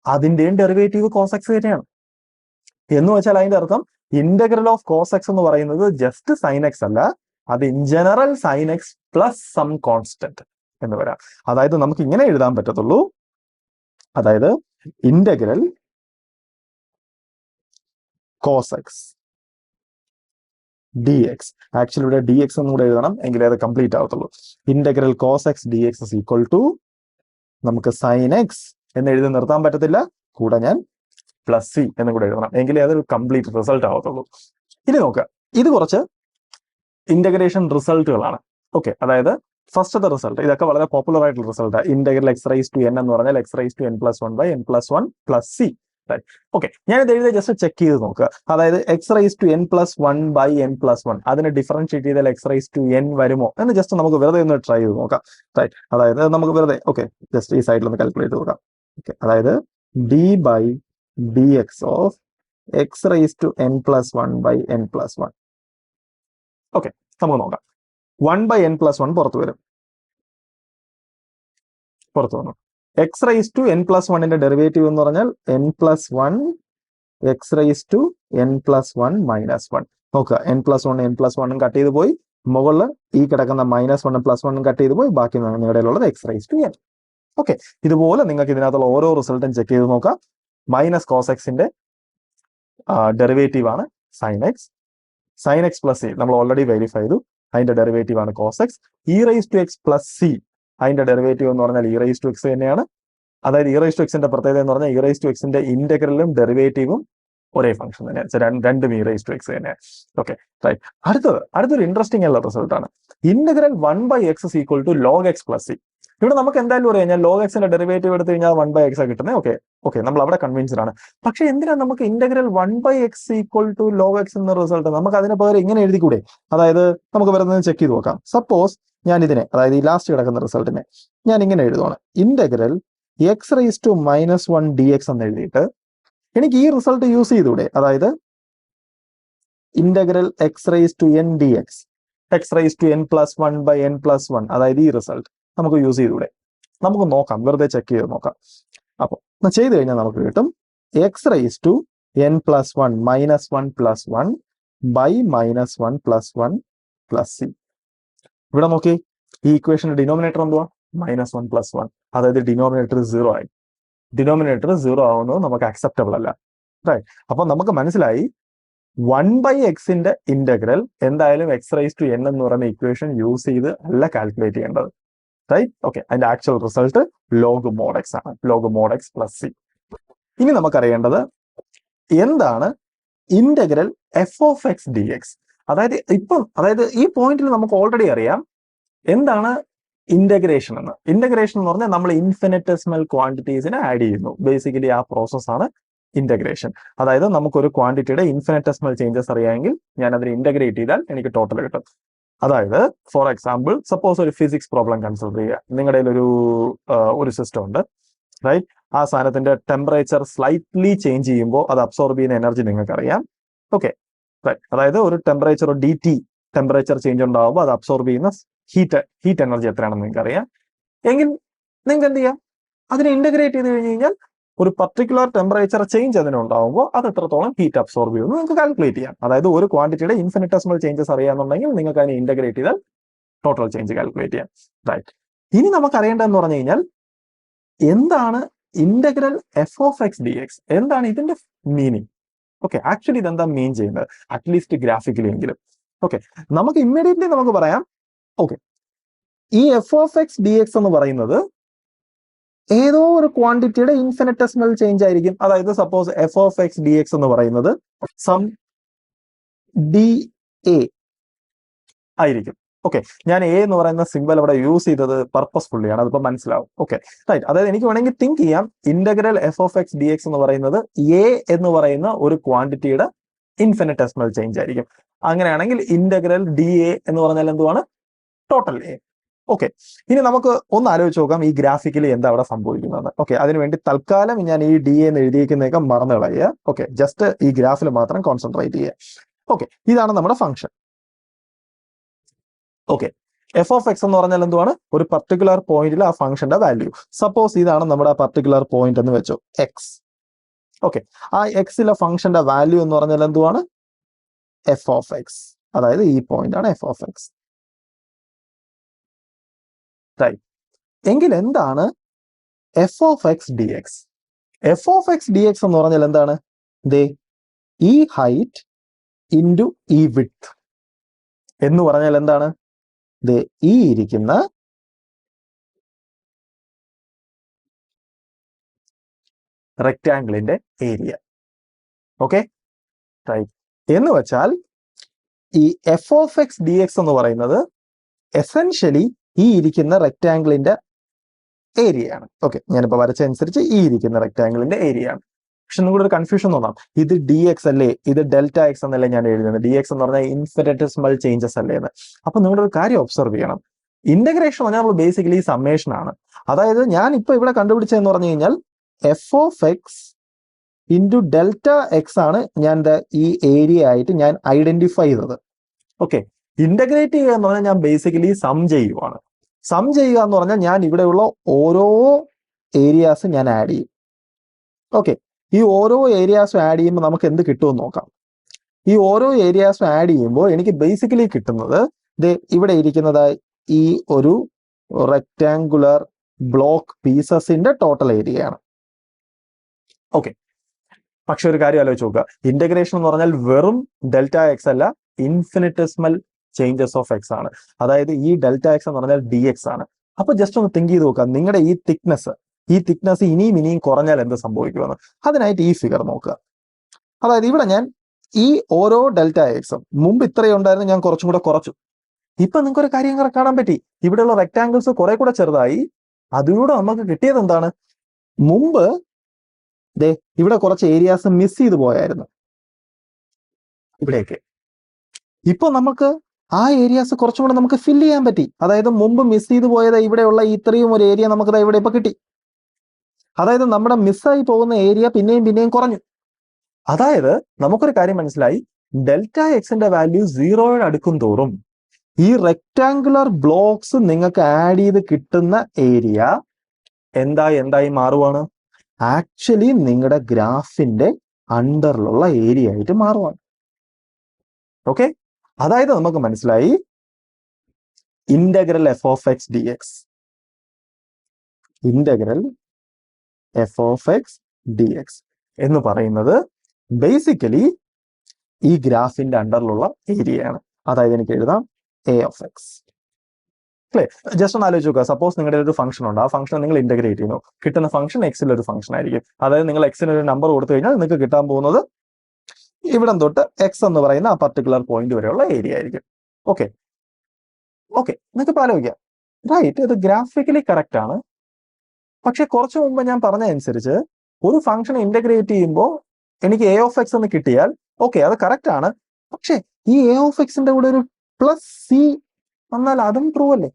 അതിന്റെയും ഡെറിവേറ്റീവ് കോസ് എക്സ് തന്നെയാണ്. എന്ന് വെച്ചാൽ അതിന്റെ അർത്ഥം ഇന്റഗ്രൽ ഓഫ് കോസ് എക്സ് എന്ന് പറയുന്നത് ജസ്റ്റ് സൈൻ എക്സ് അല്ല, അത് in general sine x plus some constant എന്ന് വരാം. അതായത് നമുക്ക് ഇങ്ങനെ എഴുതാൻ പറ്റത്തുള്ളൂ, അതായത് integral cos x d x. Actually ഇവിടെ ഡി എക്സ് എന്നും കൂടെ എഴുതണം, എങ്കിലേ അത് കംപ്ലീറ്റ് ആവത്തുള്ളൂ. Integral cos x d x is equal to, നമുക്ക് സൈൻ എക്സ് എന്ന് എഴുതി നിർത്താൻ പറ്റത്തില്ല, കൂടെ ഞാൻ പ്ലസ് സി എന്നും കൂടെ എഴുതണം, എങ്കിലേ അതൊരു കംപ്ലീറ്റ് റിസൾട്ട് ആവത്തുള്ളൂ. ഇനി നോക്കുക, ഇത് കുറച്ച് ഇന്റഗ്രേഷൻ റിസൾട്ടുകളാണ്. ഓക്കെ, അതായത് ഫസ്റ്റത്തെ റിസൾട്ട്, ഇതൊക്കെ വളരെ പോപ്പുലർ ആയിട്ടുള്ള result. Integral x raise to n എന്ന് പറഞ്ഞാൽ x raise to n plus one by n plus one plus c. Okay, ഞാനിത് എഴുതി ജസ്റ്റ് ചെക്ക് ചെയ്ത് നോക്കുക. അതായത് x raise to n plus one by n plus one, അതിനെ ഡിഫറൻഷിയേറ്റ് ചെയ്താൽ എക്സ് റൈസ് ടു എൻ വരുമോ എന്ന് ജസ്റ്റ് നമുക്ക് വെറുതെ ഒന്ന് ട്രൈ ചെയ്ത് നോക്കാം. റൈറ്റ്? അതായത് നമുക്ക് വെറുതെ ഓക്കെ ജസ്റ്റ് ഈ സൈഡിൽ ഒന്ന് കാൽക്കുലേറ്റ് നോക്കാം. ഓക്കെ, അതായത് d by d x of x raise to n plus one by n plus one. Okay, നമുക്ക് നോക്കാം. 1 ബൈ എൻ പ്ലസ് വൺ പുറത്തു വരും, പുറത്തു വന്നു. X raise to n plus വണ്ണിന്റെ ഡെറിവേറ്റീവ് എന്ന് പറഞ്ഞാൽ n plus one x raise to n plus one minus one. നോക്കുക, n plus one n plus വണ്ണും കട്ട് ചെയ്ത് പോയി, മുകളിൽ ഈ കിടക്കുന്ന മൈനസ് വണ്ണും പ്ലസ് വണ്ണും കട്ട് ചെയ്ത് പോയി, ബാക്കി നിങ്ങളുടെ ഉള്ളത് x raise to n. Okay, ഇതുപോലെ നിങ്ങൾക്ക് ഇതിനകത്തുള്ള ഓരോ റിസൾട്ടും ചെക്ക് ചെയ്ത് നോക്കാം. മൈനസ് കോസ് എക്സിന്റെ ഡെറിവേറ്റീവ് ആണ് sine x. Sine x plus c നമ്മൾ ഓൾറെഡി വെരിഫൈ ചെയ്തു, അതിന്റെ ഡെറിവേറ്റീവ് ആണ് cos x. E raise to x plus c, അതിന്റെ ഡെറിവേറ്റീവ് എന്ന് പറഞ്ഞാൽ ഇ റൈസ് ടു എക്സ് തന്നെയാണ്. അതായത് ഇ റൈസ് ടു എക്സിന്റെ പ്രത്യേകത എന്ന് പറഞ്ഞാൽ ഇ റൈസ് ടു എക്സിന്റെ ഇന്റഗ്രലും ഡെറിവേറ്റീവും ഒരേ ഫംഗ്ഷൻ തന്നെയാണ്, രണ്ടും ഇ റൈസ് ടു എക്സ് തന്നെയാണ്. Okay, right. അടുത്തൊരു ഇൻട്രസ്റ്റിംഗ് ഉള്ള റിസൾട്ട് ആണ് integral 1 by x is equal to log x plus c. ഇവിടെ നമുക്ക് എന്തായാലും അറിയാം, ഞാൻ ലോഗ് എക്സിന്റെ ഡെറിവേറ്റീവ് എടുത്തു കഴിഞ്ഞാൽ 1 ബൈ എക്സ് കിട്ടുന്നത്. ഓക്കെ, നമ്മൾ അവിടെ കൺവിൻസ്ഡ് ആണ്. പക്ഷെ എന്തിനാണ് നമുക്ക് integral 1 by x equal to log x എന്ന റിസൾട്ട്? നമുക്ക് അതിന് പകരം ഇങ്ങനെ എഴുതിക്കൂടെ? അതായത് നമുക്ക് വരുന്നത് ചെക്ക് ചെയ്ത് നോക്കാം. സപ്പോസ് ഞാൻ ഇതിനെ, അതായത് ഈ ലാസ്റ്റ് കിടക്കുന്ന റിസൾട്ടിനെ ഞാൻ ഇങ്ങനെ എഴുതുവാണ്, integral x raise to minus one d x എന്ന് എഴുതിയിട്ട് എനിക്ക് ഈ റിസൾട്ട് യൂസ് ചെയ്തൂടെ? അതായത് integral x raise to n d x, x raise to n plus one by n plus one, അതായത് ഈ റിസൾട്ട് നമുക്ക് യൂസ് ചെയ്തൂടെ? നമുക്ക് നോക്കാം, വെറുതെ ചെക്ക് ചെയ്ത് നോക്കാം. അപ്പോൾ ചെയ്ത് കഴിഞ്ഞാൽ നമുക്ക് കിട്ടും x raise to n plus one minus one plus one by minus one plus one plus c. ഇവിടെ നോക്കി, ഈ ഇക്വേഷന്റെ ഡിനോമിനേറ്റർ എന്തുവാ? മൈനസ് വൺ പ്ലസ് വൺ, അതായത് ഡിനോമിനേറ്റർ 0 ആയി. ഡിനോമിനേറ്റർ 0 ആവുന്നത് നമുക്ക് അക്സെപ്റ്റബിൾ അല്ല. റൈറ്റ്? അപ്പൊ നമുക്ക് മനസ്സിലായി 1 ബൈ എക്സിന്റെ ഇന്റഗ്രൽ എന്തായാലും എക്സ് റൈസ് ടു എൻ എന്ന് പറയുന്ന ഇക്വേഷൻ യൂസ് ചെയ്ത് അല്ല കാൽക്കുലേറ്റ് ചെയ്യേണ്ടത്. റൈറ്റ്? ഓക്കെ, അതിന്റെ actual result log mod x ആണ്, log mod x plus c. ഇനി നമുക്കറിയേണ്ടത് എന്താണ് integral f of x d x. അതായത് ഈ പോയിന്റിൽ നമുക്ക് ഓൾറെഡി അറിയാം എന്താണ് ഇന്റഗ്രേഷൻ എന്ന് പറഞ്ഞാൽ നമ്മൾ ഇൻഫിനിറ്റസിമൽ ക്വാണ്ടിറ്റീസിനെ ആഡ് ചെയ്യുന്നു. ബേസിക്കലി ആ പ്രോസസ്സാണ് ഇന്റഗ്രേഷൻ. അതായത് നമുക്കൊരു ക്വാണ്ടിറ്റിയുടെ ഇൻഫിനിറ്റസിമൽ ചേഞ്ചസ് അറിയാമെങ്കിൽ ഞാൻ അതിനെ ഇന്റഗ്രേറ്റ് ചെയ്താൽ എനിക്ക് ടോട്ടൽ കിട്ടും. അതായത് ഫോർ എക്സാമ്പിൾ സപ്പോസ് ഒരു ഫിസിക്സ് പ്രോബ്ലം കൺസിഡർ ചെയ്യുക. നിങ്ങളുടെ ഒരു സിസ്റ്റം ഉണ്ട്, റൈറ്റ്? ആ സാധനത്തിന്റെ ടെമ്പറേച്ചർ സ്ലൈറ്റ്ലി ചേഞ്ച് ചെയ്യുമ്പോൾ അത് അബ്സോർബ് ചെയ്യുന്ന എനർജി നിങ്ങൾക്ക് അറിയാം. Okay, right. അതായത് ഒരു ടെമ്പറേച്ചർ DT ടെമ്പറേച്ചർ ചേഞ്ച് ഉണ്ടാകുമ്പോൾ അത് അബ്സോർബ് ചെയ്യുന്ന ഹീറ്റ് എനർജി എത്രയാണെന്ന് നിങ്ങൾക്ക് അറിയാം. എങ്കിൽ നിങ്ങൾക്ക് എന്ത് ചെയ്യാം? അതിനെ ഇന്റഗ്രേറ്റ് ചെയ്ത് കഴിഞ്ഞ് കഴിഞ്ഞാൽ ഒരു പർട്ടിക്കുലർ ടെമ്പറേച്ചർ ചേഞ്ച് അതിനുണ്ടാകുമ്പോൾ അത് എത്രത്തോളം ഹീറ്റ് അബ്സോർബ് ചെയ്യുമെന്ന് നിങ്ങൾക്ക് കാൽക്കുലേറ്റ് ചെയ്യാം. അതായത് ഒരു ക്വാണ്ടിറ്റിയുടെ ഇൻഫിനിറ്റസിമൽ ചേഞ്ചസ് അറിയാമെന്നുണ്ടെങ്കിൽ നിങ്ങൾക്ക് അതിനെ ഇന്റഗ്രേറ്റ് ചെയ്താൽ ടോട്ടൽ ചേഞ്ച് കാൽക്കുലേറ്റ് ചെയ്യാം, റൈറ്റ്? ഇനി നമുക്ക് അറിയേണ്ടതെന്ന് പറഞ്ഞു കഴിഞ്ഞാൽ എന്താണ് ഇന്റഗ്രൽ f(x)dx? എന്താണ് ഇതിന്റെ മീനിങ്? ഓക്കെ, ആക്ച്വലി ഇതെന്താ മീൻ ചെയ്യുന്നത്, അറ്റ്ലീസ്റ്റ് ഗ്രാഫിക്കലി എങ്കിലും. ഓക്കെ, നമുക്ക് ഇമ്മീഡിയറ്റ്ലി നമുക്ക് പറയാം, ഓക്കെ, ഈ f(x)dx എന്ന് പറയുന്നത് ഏതോ ഒരു ക്വാണ്ടിറ്റിയുടെ ഇൻഫിനിറ്റസിമൽ ചേഞ്ച് ആയിരിക്കും. അതായത് സപ്പോസ് f(x)dx എന്ന് പറയുന്നത് സം dA ആയിരിക്കും. ഓക്കെ, ഞാൻ എ എന്ന് പറയുന്ന സിംബൽ അവിടെ യൂസ് ചെയ്തത് പർപ്പസ്ഫുള്ളിയാണ്, അതിപ്പോ മനസ്സിലാവും. Okay, right. അതായത് എനിക്ക് വേണമെങ്കിൽ തിങ്ക് ചെയ്യാം ഇന്റഗ്രൽ f(x)dx എന്ന് പറയുന്നത് എ എന്ന് പറയുന്ന ഒരു ക്വാണ്ടിറ്റിയുടെ ഇൻഫിനിറ്റസിമൽ ചേഞ്ച് ആയിരിക്കും. അങ്ങനെയാണെങ്കിൽ ഇന്റഗ്രൽ dA എന്ന് പറഞ്ഞാൽ എന്തുവാണ്? Total A. ഓക്കെ, ഇനി നമുക്ക് ഒന്ന് ആലോചിച്ച് നോക്കാം ഈ ഗ്രാഫിക്കലി എന്താ അവിടെ സംഭവിക്കുന്നത്. ഓക്കെ, അതിനുവേണ്ടി തൽക്കാലം ഞാൻ ഈ DA എന്ന് എഴുതിയിരിക്കുന്നതൊക്കെ മറന്നു കളയുക. ഓക്കെ, ജസ്റ്റ് ഈ ഗ്രാഫിൽ മാത്രം കോൺസെൻട്രേറ്റ് ചെയ്യുക. ഓക്കെ, ഇതാണ് നമ്മുടെ ഫംഗ്ഷൻ. ഓക്കെ, f(x) എന്ന് പറഞ്ഞാൽ എന്തുവാണ്? ഒരു പർട്ടിക്കുലർ പോയിന്റിൽ ആ ഫംഗ്ഷന്റെ വാല്യൂ. സപ്പോസ് ഇതാണ് നമ്മുടെ പർട്ടിക്കുലർ പോയിന്റ് എന്ന് വെച്ചോ, x. ഓക്കെ, ആ എക്സിലെ ഫംഗ്ഷന്റെ വാല്യൂ എന്ന് പറഞ്ഞാൽ എന്തുവാണ്? f(x). അതായത് ഈ പോയിന്റ് ആണ് f(x). റൈറ്റ്. എങ്കിൽ എന്താണ് f(x)dx? f(x)dx എന്ന് പറഞ്ഞാൽ എന്താണ്? ഈ ഹൈറ്റ് ഇൻറ്റു ഈ വിഡ്ത്ത് എന്ന് പറഞ്ഞാൽ എന്താണ്? ഈ ഇരിക്കുന്ന റെക്ടാംഗിളിന്റെ ഏരിയ. Okay, right. എന്ന് വെച്ചാൽ ഈ f(x)dx എന്ന് പറയുന്നത് എസെൻഷ്യലി ഈ ഇരിക്കുന്ന റെക്ടാംഗിളിന്റെ ഏരിയ ആണ്. ഓക്കെ, ഞാനിപ്പോ വരച്ചനുസരിച്ച് ഈ ഇരിക്കുന്ന റെക്ടാംഗിളിന്റെ ഏരിയ ആണ്. പക്ഷെ നിങ്ങളുടെ ഒരു കൺഫ്യൂഷൻ തോന്നാം, ഇത് dx അല്ലേ, ഇത് Δx എന്നല്ലേ ഞാൻ എഴുതുന്നത്, dx എന്ന് പറഞ്ഞാൽ ഇൻഫിനിറ്റസിമൽ ചേഞ്ചസ് അല്ലേ എന്ന്. അപ്പൊ നിങ്ങളുടെ ഒരു കാര്യം ഒബ്സർവ് ചെയ്യണം, ഇന്റഗ്രേഷൻ പറഞ്ഞാൽ നമ്മൾ ബേസിക്കലി സമ്മേഷൻ ആണ്. അതായത് ഞാൻ ഇപ്പൊ ഇവിടെ കണ്ടുപിടിച്ചതെന്ന് പറഞ്ഞു കഴിഞ്ഞാൽ f(x) ഇൻറ്റു Δx ആണ് ഞാൻ ഈ ഏരിയ ആയിട്ട് ഞാൻ ഐഡന്റിഫൈ ചെയ്തത്. ഓക്കെ, ഇന്റഗ്രേറ്റ് ചെയ്യുക എന്ന് പറഞ്ഞാൽ ഞാൻ ബേസിക്കലി സം ചെയ്യുവാണ്. സം ചെയ്യുക എന്ന് പറഞ്ഞാൽ ഞാൻ ഇവിടെയുള്ള ഓരോ ഏരിയാസ് ഞാൻ ആഡ് ചെയ്യും. ഓക്കെ, ഈ ഓരോ ഏരിയാസും ആഡ് ചെയ്യുമ്പോൾ നമുക്ക് എന്ത് കിട്ടുമെന്ന് നോക്കാം. ഈ ഓരോ ഏരിയാസും ആഡ് ചെയ്യുമ്പോൾ എനിക്ക് ബേസിക്കലി കിട്ടുന്നത് ഇവിടെ ഇരിക്കുന്നത് ഈ ഒരു റെക്ടാങ്കുലർ ബ്ലോക്ക് പീസസിന്റെ ടോട്ടൽ ഏരിയ ആണ്. ഓക്കെ, പക്ഷെ ഒരു കാര്യം ആലോചിച്ച് നോക്കുക, ഇന്റഗ്രേഷൻ എന്ന് പറഞ്ഞാൽ വെറും Δx അല്ല, ഇൻഫിനിറ്റസിമൽ ചേഞ്ചസ് ഓഫ് x ആണ്. അതായത് ഈ Δx എന്ന് പറഞ്ഞാൽ dx ആണ്. അപ്പൊ ജസ്റ്റ് ഒന്ന് തിങ്ക് ചെയ്ത് നോക്കുക, നിങ്ങളുടെ ഈ തിക്നെസ് ഇനിയും കുറഞ്ഞാൽ എന്ത് സംഭവിക്കുമെന്ന്. അതിനായിട്ട് ഈ ഫിഗർ നോക്കുക. അതായത് ഇവിടെ ഞാൻ ഈ ഓരോ Δx മുമ്പ് ഇത്രയും ഉണ്ടായിരുന്നു, ഞാൻ കുറച്ചും കൂടെ കുറച്ചു. ഇപ്പൊ നിങ്ങൾക്ക് ഒരു കാര്യം കാണാൻ പറ്റി, ഇവിടെയുള്ള റെക്ടാംഗിൾസ് കുറെ കൂടെ ചെറുതായി. അതിലൂടെ നമുക്ക് കിട്ടിയത് എന്താണ്? മുമ്പ് ഇവിടെ കുറച്ച് ഏരിയാസ് മിസ് ചെയ്തു പോയായിരുന്നു ഇവിടെയൊക്കെ. ഇപ്പൊ നമുക്ക് ആ ഏരിയാസ് കുറച്ചും കൂടെ നമുക്ക് ഫില്ല് ചെയ്യാൻ പറ്റി. അതായത് മുമ്പ് മിസ് ചെയ്തു പോയത് ഇവിടെയുള്ള ഇത്രയും ഒരു ഏരിയ നമുക്ക് ഇവിടെ ഇപ്പൊ കിട്ടി. അതായത് നമ്മുടെ മിസ്സായി പോകുന്ന ഏരിയ പിന്നെയും കുറഞ്ഞു. അതായത് നമുക്കൊരു കാര്യം മനസ്സിലായി, Δx വാല്യൂ 0 അടുക്കും തോറും ഈ റെക്ടാങ്കുലർ ബ്ലോക്സ് നിങ്ങൾക്ക് ആഡ് ചെയ്ത് കിട്ടുന്ന ഏരിയ എന്തായി മാറുവാണ്? ആക്ച്വലി നിങ്ങളുടെ ഗ്രാഫിന്റെ അണ്ടറിലുള്ള ഏരിയ ആയിട്ട് മാറുവാണ്. ഓക്കെ, അതായത് നമുക്ക് മനസ്സിലായി ഇന്റഗ്രൽ f(x)dx എന്ന് പറയുന്നത് ബേസിക്കലി ഈ ഗ്രാഫിന്റെ അണ്ടറിലുള്ള ഏരിയ ആണ്. അതായത് എനിക്ക് എഴുതാം a(x). അല്ലേ? ജസ്റ്റ് ഒന്ന് ആലോചിച്ച് നോക്കുക, സപ്പോസ് നിങ്ങളുടെ ഒരു ഫംഗ്ഷൻ ഉണ്ട്, ആ ഫംഗ്ഷൻ നിങ്ങൾ ഇന്റഗ്രേറ്റ് ചെയ്യുന്നു, കിട്ടുന്ന ഫംഗ്ഷൻ എക്സിൽ ഒരു ഫംഗ്ഷൻ ആയിരിക്കും. അതായത് നിങ്ങൾ എക്സിന് ഒരു നമ്പർ കൊടുത്തു കഴിഞ്ഞാൽ നിങ്ങൾക്ക് കിട്ടാൻ പോകുന്നത് ഇവിടം തൊട്ട് എക്സ് എന്ന് പറയുന്ന ആ പർട്ടിക്കുലർ പോയിന്റ് വരെയുള്ള ഏരിയ ആയിരിക്കും. ഓക്കെ, നിങ്ങൾക്ക് ആലോചിക്കാം, റൈറ്റ്, ഇത് ഗ്രാഫിക്കലി കറക്റ്റ് ആണ്. പക്ഷെ കുറച്ചു മുമ്പ് ഞാൻ പറഞ്ഞ അനുസരിച്ച് ഒരു ഫംഗ്ഷൻ ഇന്റഗ്രേറ്റ് ചെയ്യുമ്പോൾ എനിക്ക് എ ഓഫ് എക്സ് എന്ന് കിട്ടിയാൽ ഓക്കെ, അത് കറക്റ്റ് ആണ്. പക്ഷെ ഈ എ ഓഫ് എക്സിന്റെ കൂടെ ഒരു പ്ലസ് സി വന്നാൽ അതും ട്രൂ അല്ലേ?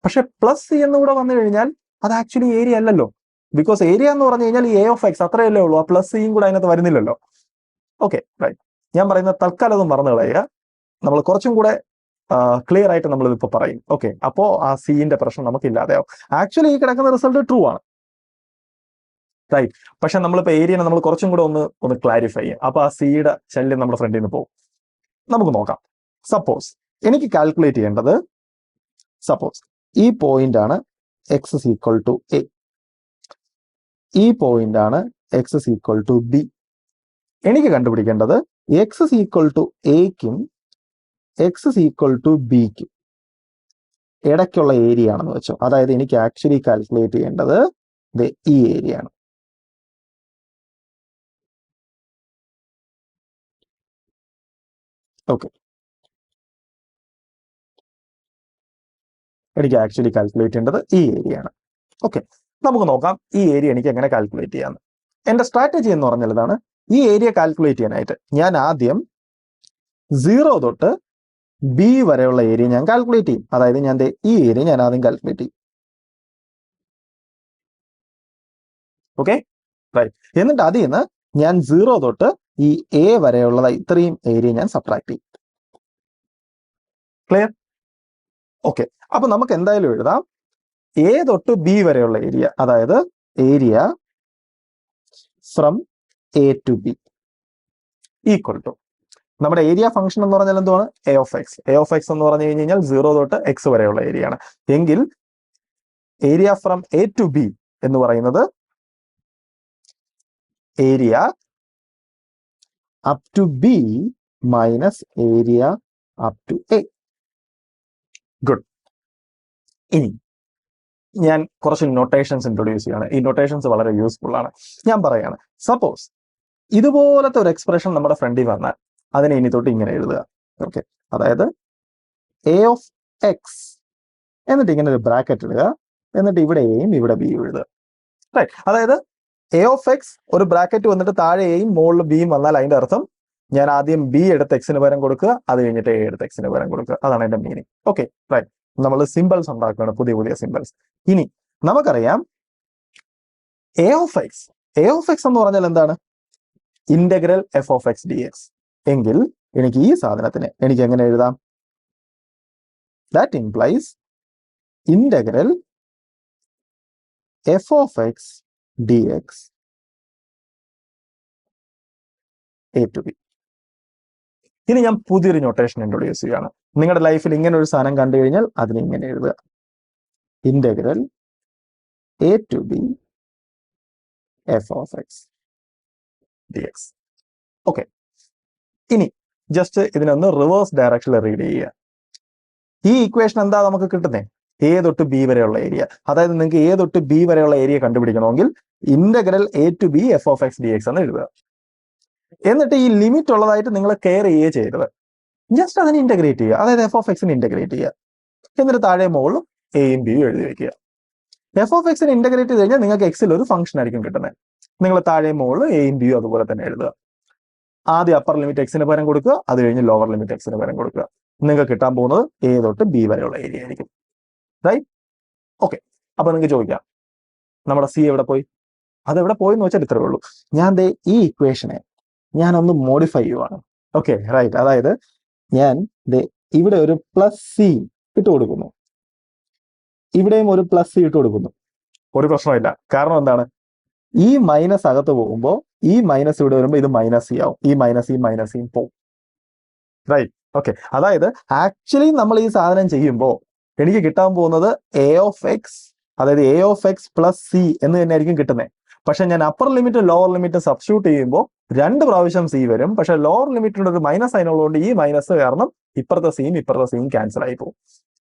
പക്ഷെ പ്ലസ് സി എന്ന് കൂടെ വന്നു കഴിഞ്ഞാൽ അത് ആക്ച്വലി ഏരിയ അല്ലല്ലോ. ബിക്കോസ് ഏരിയ എന്ന് പറഞ്ഞു കഴിഞ്ഞാൽ ഈ എ ഓഫ് എക്സ് അത്രയല്ലേ ഉള്ളൂ, ആ പ്ലസ് സിയും കൂടെ അതിനകത്ത് വരുന്നില്ലല്ലോ. ഓക്കെ റൈറ്റ്, ഞാൻ പറയുന്ന തൽക്കാലം അത് മറന്നു കളയുക. നമ്മൾ കുറച്ചും കൂടെ ക്ലിയർ ആയിട്ട് നമ്മൾ ഇതിപ്പോ പറയും. ഓക്കെ, അപ്പോ ആ സിന്റെ പ്രശ്നം നമുക്ക് ഇല്ലാതെയാവും. ആക്ച്വലി ഈ കിടക്കുന്ന റിസൾട്ട് ട്രൂ ആണ്, റൈറ്റ്. പക്ഷെ നമ്മളിപ്പോ ഏരിയനെ നമ്മൾ കുറച്ചും കൂടെ ഒന്ന് ക്ലാരിഫൈ ചെയ്യും. അപ്പൊ ആ സിയുടെ ശല്യം നമ്മുടെ ഫ്രണ്ടിൽ നിന്ന് പോകും. നമുക്ക് നോക്കാം. സപ്പോസ് എനിക്ക് കാൽക്കുലേറ്റ് ചെയ്യേണ്ടത്, സപ്പോസ് ഈ പോയിന്റ് ആണ് x is equal to a, ഈ പോയിന്റ് ആണ് x is equal to b. എനിക്ക് കണ്ടുപിടിക്കേണ്ടത് എക്സ് ഇസ് ഈക്വൽ ടു എക്കും എക്സ് ഇസ് ഈക്വൽ ടു ബിക്കും ഇടയ്ക്കുള്ള ഏരിയ ആണെന്ന് വെച്ചോ. അതായത് എനിക്ക് ആക്ച്വലി കാൽക്കുലേറ്റ് ചെയ്യേണ്ടത് ഈ ഏരിയ ആണ്. ഓക്കെ, എനിക്ക് ആക്ച്വലി കാൽക്കുലേറ്റ് ചെയ്യേണ്ടത് ഈ ഏരിയ ആണ്. ഓക്കെ, നമുക്ക് നോക്കാം ഈ ഏരിയ എനിക്ക് എങ്ങനെ കാൽക്കുലേറ്റ് ചെയ്യാന്ന്. എന്റെ സ്ട്രാറ്റജി എന്ന് പറഞ്ഞാൽ ഇതാണ്. ഈ ഏരിയ കാൽക്കുലേറ്റ് ചെയ്യാനായിട്ട് ഞാൻ ആദ്യം 0 തൊട്ട് ബി വരെയുള്ള ഏരിയ ഞാൻ കാൽക്കുലേറ്റ് ചെയ്യും. അതായത് ഞാൻ ഈ ഏരിയ ഞാൻ ആദ്യം കാൽക്കുലേറ്റ് ചെയ്യും. ഓക്കെ റൈറ്റ്, എന്നിട്ട് അതിൽ നിന്ന് ഞാൻ 0 തൊട്ട് ഈ എ വരെയുള്ള ഇത്രയും ഏരിയ ഞാൻ സബ്ട്രാക്ട് ചെയ്യും. ക്ലിയർ? ഓക്കെ, അപ്പൊ നമുക്ക് എന്തായാലും എഴുതാം എ തൊട്ട് ബി വരെയുള്ള ഏരിയ, അതായത് area from a to b equal to നമ്മുടെ ഏരിയ ഫംഗ്ഷൻ എന്ന് പറഞ്ഞാൽ എന്തുവാണ്? A of x. A of x എന്ന് പറഞ്ഞു കഴിഞ്ഞാൽ 0 തൊട്ട് എക്സ് വരെയുള്ള ഏരിയ ആണ്. എങ്കിൽ area from a to b എന്ന് പറയുന്നത് area up to b minus area up to a. Good. ഇനി ഞാൻ കുറച്ച് നൊട്ടേഷൻസ് ഇൻട്രൊഡ്യൂസ് ചെയ്യാണ്. ഈ നൊട്ടേഷൻസ് വളരെ യൂസ്ഫുൾ ആണ്. ഞാൻ പറയാണ്, സപ്പോസ് ഇതുപോലത്തെ ഒരു എക്സ്പ്രഷൻ നമ്മുടെ ഫ്രണ്ടിൽ വന്നാൽ അതിനെ ഇനി തൊട്ട് ഇങ്ങനെ എഴുതുക. ഓക്കെ, അതായത് എ ഓഫ് എക്സ് എന്നിട്ട് ഇങ്ങനെ ഒരു ബ്രാക്കറ്റ് ഇടുക, എന്നിട്ട് ഇവിടെ എയും ഇവിടെ ബിയും എഴുതുക. റൈറ്റ്, അതായത് എ ഓഫ് എക്സ് ഒരു ബ്രാക്കറ്റ് വന്നിട്ട് താഴെ എയും മുകളിൽ ബിയും വന്നാൽ അതിന്റെ അർത്ഥം ഞാൻ ആദ്യം ബി എടുത്ത് എക്സിന് പകരം കൊടുക്കുക, അത് കഴിഞ്ഞിട്ട് എ എടുത്ത് എക്സിന് പകരം കൊടുക്കുക. അതാണ് എന്റെ മീനിങ്. ഓക്കെ റൈറ്റ്, നമ്മൾ സിമ്പിൾസ് ഉണ്ടാക്കുകയാണ്, പുതിയ പുതിയ സിമ്പിൾസ്. ഇനി നമുക്കറിയാം A of x, A of x എന്ന് പറഞ്ഞാൽ എന്താണ്? Integral f of x d x. എങ്കിൽ എനിക്ക് ഈ സാധനത്തിന് എനിക്ക് എങ്ങനെ എഴുതാം? That implies integral f of x d x a to b. ഇനി ഞാൻ പുതിയൊരു നൊട്ടേഷൻ ഇൻട്രൊഡ്യൂസ് ചെയ്യുകയാണ്. നിങ്ങളുടെ ലൈഫിൽ ഇങ്ങനെ ഒരു സാധനം കണ്ടു കഴിഞ്ഞാൽ അതിന് ഇങ്ങനെ എഴുതുക, integral a to b f of x d x. Okay, ഇനി ജസ്റ്റ് ഇതിനൊന്ന് റിവേഴ്സ് ഡയറക്ഷനിൽ റീഡ് ചെയ്യുക. ഈ ഇക്വേഷൻ എന്താ നമുക്ക് കിട്ടുന്നത്? എ തൊട്ട് ബി വരെയുള്ള ഏരിയ. അതായത് നിങ്ങൾക്ക് എ തൊട്ട് ബി വരെയുള്ള ഏരിയ കണ്ടുപിടിക്കണമെങ്കിൽ integral a to b f of x d x എന്ന് എഴുതുക. എന്നിട്ട് ഈ ലിമിറ്റ് ഉള്ളതായിട്ട് നിങ്ങൾ കെയർ ചെയ്യുക ചെയ്തത്, ജസ്റ്റ് അതിനെ ഇന്റഗ്രേറ്റ് ചെയ്യുക. അതായത് എഫ് ഓഫ് എക്സിനെ ഇന്റഗ്രേറ്റ് ചെയ്യുക. എന്നിട്ട് താഴെ മുകളിലും എയും ബിയും എഴുതി വെക്കുക. എഫ് ഓഫ് എക്സിനെ ഇന്റഗ്രേറ്റ് ചെയ്ത് കഴിഞ്ഞാൽ നിങ്ങൾക്ക് എക്സിൽ ഒരു ഫംഗ്ഷൻ ആയിരിക്കും കിട്ടുന്നത്. നിങ്ങൾ താഴെ മുകളിൽ എയും ബിയും അതുപോലെ തന്നെ എഴുതുക. ആദ്യം അപ്പർ ലിമിറ്റ് എക്സിന് പകരം കൊടുക്കുക, അത് കഴിഞ്ഞ് ലോവർ ലിമിറ്റ് എക്സിന് പകരം കൊടുക്കുക. നിങ്ങൾക്ക് കിട്ടാൻ പോകുന്നത് എ തൊട്ട് ബി വരെയുള്ള ഏരിയ ആയിരിക്കും. റൈറ്റ്? ഓക്കെ, അപ്പൊ നിങ്ങൾക്ക് ചോദിക്കാം നമ്മുടെ സി എവിടെ പോയി? അതെവിടെ പോയി എന്ന് വെച്ചാൽ ഇത്രയേ ഉള്ളൂ. ഞാൻ ഈ ഇക്വേഷനെ ഞാനൊന്ന് മോഡിഫൈ ചെയ്യുവാണ്. ഓക്കെ റൈറ്റ്, അതായത് ഞാൻ ഇവിടെ ഒരു പ്ലസ് സി ഇട്ട് കൊടുക്കുന്നു, ഇവിടെയും ഒരു പ്ലസ് സി ഇട്ട് കൊടുക്കുന്നു. ഒരു പ്രശ്നമില്ല. കാരണം എന്താണ്? ഈ മൈനസ് അകത്ത് പോകുമ്പോൾ ഈ മൈനസ് ഇവിടെ വരുമ്പോൾ ഇത് മൈനസ് സി ആവും. ഈ മൈനസ് സിയും പോകും. റൈറ്റ്? ഓക്കെ, അതായത് ആക്ച്വലി നമ്മൾ ഈ സാധനം ചെയ്യുമ്പോൾ എനിക്ക് കിട്ടാൻ പോകുന്നത് എ ഓഫ് എക്സ്, അതായത് A of X plus C എന്ന് തന്നെ ആയിരിക്കും കിട്ടുന്നത്. പക്ഷെ ഞാൻ അപ്പർ ലിമിറ്റും ലോവർ ലിമിറ്റും സബ്സ്റ്റിറ്റ്യൂട്ട് ചെയ്യുമ്പോൾ 2 പ്രാവശ്യം സി വരും. പക്ഷെ ലോവർ ലിമിറ്റിന്റെ ഒരു മൈനസ് അതിനുള്ളതുകൊണ്ട് ഈ മൈനസ് കാരണം ഇപ്പുറത്തെ സിയും ക്യാൻസൽ ആയി പോകും.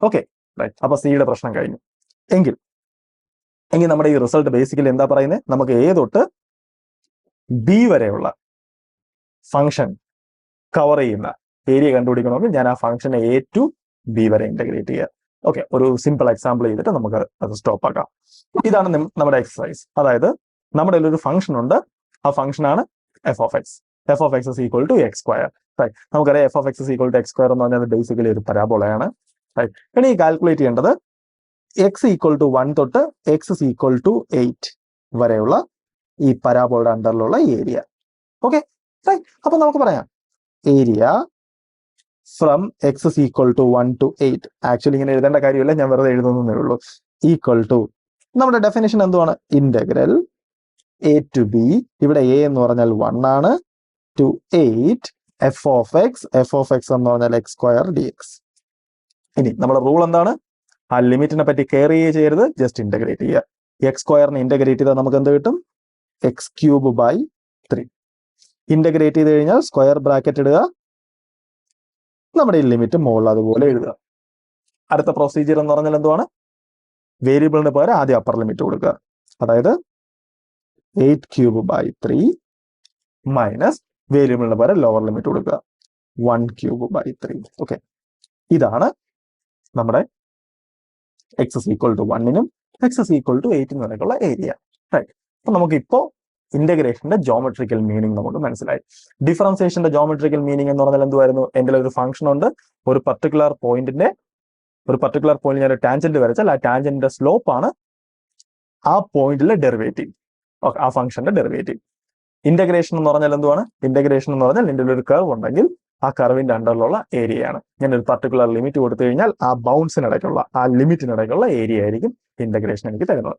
ഓക്കെ റൈറ്റ്, അപ്പൊ സിയുടെ പ്രശ്നം കഴിഞ്ഞു. എങ്കിൽ നമ്മുടെ ഈ റിസൾട്ട് ബേസിക്കലി എന്താ പറയുന്നത്? നമുക്ക് എ തൊട്ട് ബി വരെയുള്ള ഫംഗ്ഷൻ കവർ ചെയ്യുന്ന ഏരിയ കണ്ടുപിടിക്കണമെങ്കിൽ ഞാൻ ആ ഫംഗ്ഷനെ എ ടു ബി വരെ ഇന്റഗ്രേറ്റ് ചെയ്യുക. ഓക്കെ, ഒരു സിമ്പിൾ എക്സാമ്പിൾ ചെയ്തിട്ട് നമുക്ക് അത് സ്റ്റോപ്പ് ആക്കാം. ഇതാണ് നമ്മുടെ എക്സസൈസ്. അതായത് നമ്മുടെ ഒരു ഫംഗ്ഷൻ ഉണ്ട്, ആ ഫംഗ്ഷനാണ് f of x. F of x is equal to x square. നമുക്കറിയാം f of x is equal to x square എന്ന് പറഞ്ഞാൽ ബേസിക്കലി ഒരു പരാബോളയാണ്. ഇനി കാൽക്കുലേറ്റ് ചെയ്യേണ്ടത് എക്സ് ഈക്വൽ ടു 1 തൊട്ട് എക്സ് ഇസ് ഈക്വൽ ടു 8 വരെയുള്ള ഈ പരാബോളയുടെ അണ്ടറിലുള്ള ഏരിയ. ഓക്കെ, അപ്പൊ നമുക്ക് പറയാം area from x is equal to 1 to 8. Actually ഇങ്ങനെ എഴുതേണ്ട കാര്യമില്ല, ഞാൻ വെറുതെ എഴുതുന്നേ ഉള്ളൂ. ഈക്വൽ ടു നമ്മുടെ ഡെഫിനേഷൻ എന്തുവാണ്? ഇന്റഗ്രൽ എ ടു ബി, ഇവിടെ എ എന്ന് പറഞ്ഞാൽ 1 ആണ്, to 8 f of x. F of x എന്ന് പറഞ്ഞാൽ എക്സ് സ്ക്വയർ ഡി എക്സ്. ഇനി നമ്മുടെ റൂൾ എന്താണ്? ആ ലിമിറ്റിനെ പറ്റി കെയർ ചെയ്യരുത്, ജസ്റ്റ് ഇന്റഗ്രേറ്റ് ചെയ്യുക. എക്സ് സ്ക്വയറിനെ ഇന്റഗ്രേറ്റ് ചെയ്താൽ നമുക്ക് എന്ത് കിട്ടും? X cube by 3. ഇന്റഗ്രേറ്റ് ചെയ്ത് കഴിഞ്ഞാൽ സ്ക്വയർ ബ്രാക്കറ്റ് ഇടുക, നമ്മുടെ ഈ ലിമിറ്റ് മുകളിൽ അതുപോലെ എഴുതുക. അടുത്ത പ്രൊസീജിയർ എന്ന് പറഞ്ഞാൽ എന്തുവാണ്? വേരിയബിളിന് പകരം ആദ്യം അപ്പർ ലിമിറ്റ് കൊടുക്കുക. അതായത് 8 ക്യൂബ് ബൈ 3 മൈനസ് വേരിയബിളിന് പകരം ലോവർ ലിമിറ്റ് കൊടുക്കുക, 1 ക്യൂബ് ബൈ 3. ഓക്കെ, ഇതാണ് നമ്മുടെ x is equal to 1 x is equal to 8 വരെയുള്ള ഏരിയ. റൈറ്റ്. അപ്പൊ നമുക്കിപ്പോ ഇന്റഗ്രേഷന്റെ ജോമെട്രിക്കൽ മീനിങ് നമുക്ക് മനസ്സിലായി. ഡിഫറൻസിയേഷന്റെ ജോമെട്രിക്കൽ മീനിങ് എന്ന് പറഞ്ഞാൽ എന്തുവായിരുന്നു? എൻ്റെ ഒരു ഫംഗ്ഷൻ ഉണ്ട്, ഒരു പർട്ടിക്കുലർ പോയിന്റ് ഞാൻ ടാൻജന്റ് വരച്ചാൽ ആ ടാൻജന്റിന്റെ സ്ലോപ്പ് ആണ് ആ പോയിന്റിലെ ഡെറിവേറ്റീവ്, ആ ഫംഗ്ഷന്റെ ഡെറിവേറ്റീവ്. ഇന്റഗ്രേഷൻ എന്ന് പറഞ്ഞാൽ എന്തുവാണ്? ഇന്റഗ്രേഷൻ എന്ന് പറഞ്ഞാൽ എൻ്റെ ഒരു കർവ് ഉണ്ടെങ്കിൽ ആ കർവിന്റെ അണ്ടറിലുള്ള ഏരിയയാണ്. ഞാൻ ഒരു പർട്ടിക്കുലർ ലിമിറ്റ് കൊടുത്തു കഴിഞ്ഞാൽ ആ ബൗൺസിനിടയ്ക്കുള്ള, ആ ലിമിറ്റിനിടയ്ക്കുള്ള ഏരിയ ആയിരിക്കും ഇന്റഗ്രേഷൻ എനിക്ക് തരുന്നത്.